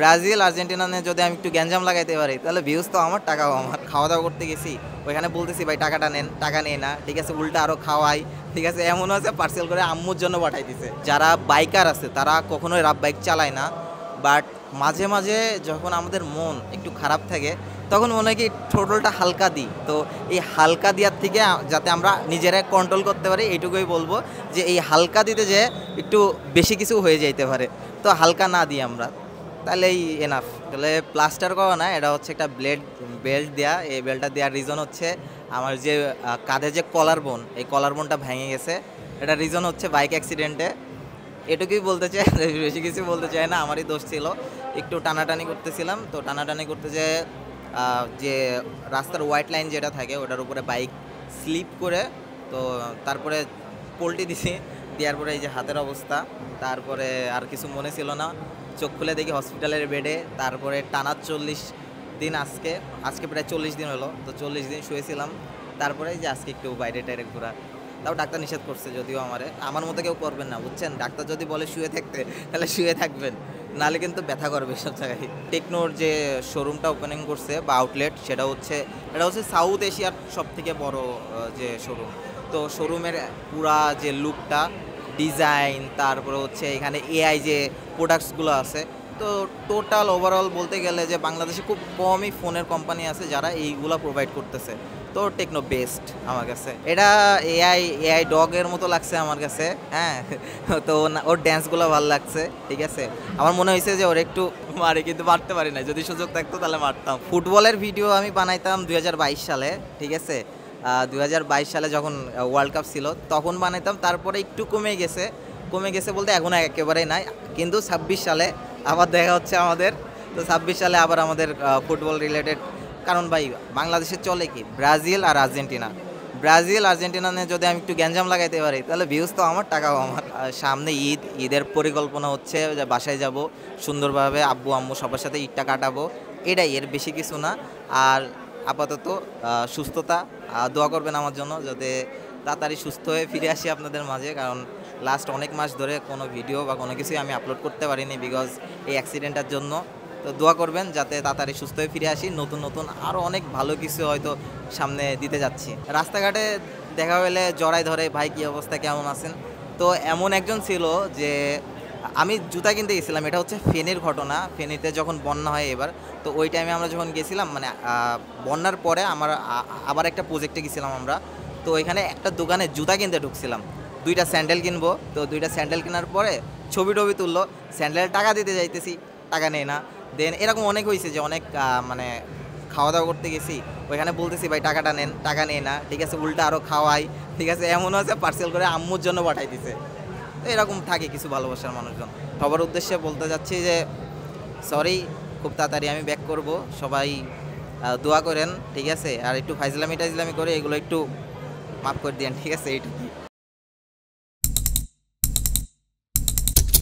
Brazil Argentina নিয়ে যদি আমি একটু গ্যাঞ্জাম লাগাইতে পারি তাহলে ভিউজ তো আমার, টাকাও আমার। খাওয়া দাওয়া করতে গেছি, ওইখানে বলতেছি ভাই টাকাটা নেন, টাকা নেই না, ঠিক আছে, উল্টা আরও খাওয়াই, ঠিক আছে, এমনও আছে পার্সেল করে আম্মুর জন্য পাঠাই দিছে। যারা বাইকার আছে তারা কখনোই রাফ বাইক চালায় না, বাট মাঝে মাঝে যখন আমাদের মন একটু খারাপ থাকে তখন মনে হয় কি ঠোঁটলটা হালকা দিই, তো এই হালকা দেওয়ার থেকে যাতে আমরা নিজেরা কন্ট্রোল করতে পারি এইটুকুই বলবো, যে এই হালকা দিতে যে একটু বেশি কিছু হয়ে যাইতে পারে, তো হালকা না দিই আমরা, তাহলেই এনাফ। তাহলে প্লাস্টার করা না, এটা হচ্ছে একটা বেল্ট দেয়া। এই বেল্টটা দেওয়ার রিজন হচ্ছে আমার যে কাঁধে যে কলার বোন, এই কলার বোনটা ভেঙে গেছে। এটা রিজন হচ্ছে বাইক অ্যাক্সিডেন্টে। এটুকুই বলতে চাই, বেশি কিছু বলতে চাই না, আমারই দোষ ছিল। একটু টানাটানি করতেছিলাম, তো টানাটানি করতে যেয়ে যে রাস্তার হোয়াইট লাইন যেটা থাকে ওটার উপরে বাইক স্লিপ করে, তো তারপরে পল্টি দিছি, দেওয়ার পরে এই যে হাতের অবস্থা। তারপরে আর কিছু মনে ছিল না, চোখ খুলে দেখি হসপিটালের বেডে। তারপরে টানা 40 দিন, আজকে আজকে প্রায় 40 দিন হলো, তো 40 দিন শুয়েছিলাম। তারপরে যে আজকে একটু বাইরে টাইরে ঘোরা, তাও ডাক্তার নিষেধ করছে, যদিও আমার মতো কেউ করবেন না, বুঝছেন। ডাক্তার যদি বলে শুয়ে থাকতে তাহলে শুয়ে থাকবেন, নাহলে কিন্তু ব্যথা করবে সব জায়গায়। টেকনোর যে শোরুমটা ওপেনিং করছে বা আউটলেট, এটা হচ্ছে সাউথ এশিয়ার সব থেকে বড় যে শোরুম। তো শোরুমের পুরা যে লুকটা, ডিজাইন, তারপরে হচ্ছে এখানে এআই যে প্রোডাক্টসগুলো আছে, তো টোটাল ওভারঅল বলতে গেলে যে বাংলাদেশে খুব কমই ফোনের কোম্পানি আছে যারা এইগুলো প্রোভাইড করতেছে। তো টেকনো বেস্ট আমার কাছে। এটা এআই ডগের মতো লাগছে আমার কাছে, হ্যাঁ। তো ওর ড্যান্সগুলো ভালো লাগছে, ঠিক আছে। আমার মনে হয়েছে যে ওর একটু মারে, কিন্তু মারতে পারি না, যদি সুযোগ থাকতো তাহলে মারতাম। ফুটবলের ভিডিও আমি বানাইতাম 2022 সালে, ঠিক আছে। 2022 সালে যখন ওয়ার্ল্ড কাপ ছিল তখন বানাইতাম, তারপরে একটু কমে গেছে বলতে এখন একেবারেই নাই। কিন্তু 26 সালে আবার দেখা হচ্ছে আমাদের। তো 26 সালে আবার আমাদের ফুটবল রিলেটেড, কারণ ভাই বাংলাদেশে চলে কি ব্রাজিল আর আর্জেন্টিনা নিয়ে যদি আমি একটু গ্যাঞ্জাম লাগাইতে পারি তাহলে ভিউজ তো আমার, টাকাও আমার। সামনে ঈদের পরিকল্পনা হচ্ছে যে বাসায় যাব, সুন্দরভাবে আব্বু আম্মু সবার সাথে ঈদটা কাটাবো, এটাই, এর বেশি কিছু না। আর আপাতত সুস্থতা, দোয়া করবেন আমার জন্য যাতে তাড়াতাড়ি সুস্থ হয়ে ফিরে আসি আপনাদের মাঝে, কারণ লাস্ট অনেক মাস ধরে কোনো ভিডিও বা কোনো কিছুই আমি আপলোড করতে পারিনি বিকজ এই অ্যাক্সিডেন্টের জন্য। তো দোয়া করবেন যাতে তাড়াতাড়ি সুস্থ হয়ে ফিরে আসি, নতুন আরও অনেক ভালো কিছু হয়তো সামনে দিতে যাচ্ছি। রাস্তাঘাটে দেখা হলে জড়াই ধরে, ভাই কী অবস্থা, কেমন আছেন। তো এমন একজন ছিল যে আমি জুতা কিনতে গেছিলাম, এটা হচ্ছে ফেনীর ঘটনা। ফেনীতে যখন বন্যা হয় এবার, তো ওই টাইমে আমরা যখন গেছিলাম, মানে বন্যার পরে আবার একটা প্রজেক্টে গেছিলাম আমরা। তো ওইখানে একটা দোকানে জুতা কিনতে ঢুকছিলাম, 2টা স্যান্ডেল কিনবো। তো 2টা স্যান্ডেল কেনার পরে ছবি টবি তুললো, স্যান্ডেলের টাকা দিতে যাইতেছি, টাকা নেই না। দেন এরকম অনেক হয়েছে যে অনেক মানে খাওয়া দাওয়া করতে গেছি, ওইখানে বলতেছি ভাই টাকাটা নেন, টাকা নেই না, ঠিক আছে, উল্টা আরও খাওয়াই, ঠিক আছে, এমনও আছে পার্সেল করে আম্মুর জন্য পাঠাই দিছে। তো এরকম থাকে কিছু ভালোবাসার মানুষজন। সবার উদ্দেশ্যে বলতে যাচ্ছি যে সরি, খুব তাড়াতাড়ি আমি ব্যাক করব, সবাই দোয়া করেন, ঠিক আছে। আর একটু ফাইজলামি টাইজলামি করে এগুলো একটু মাফ করে দিয়েন, ঠিক আছে, এইটুকুই।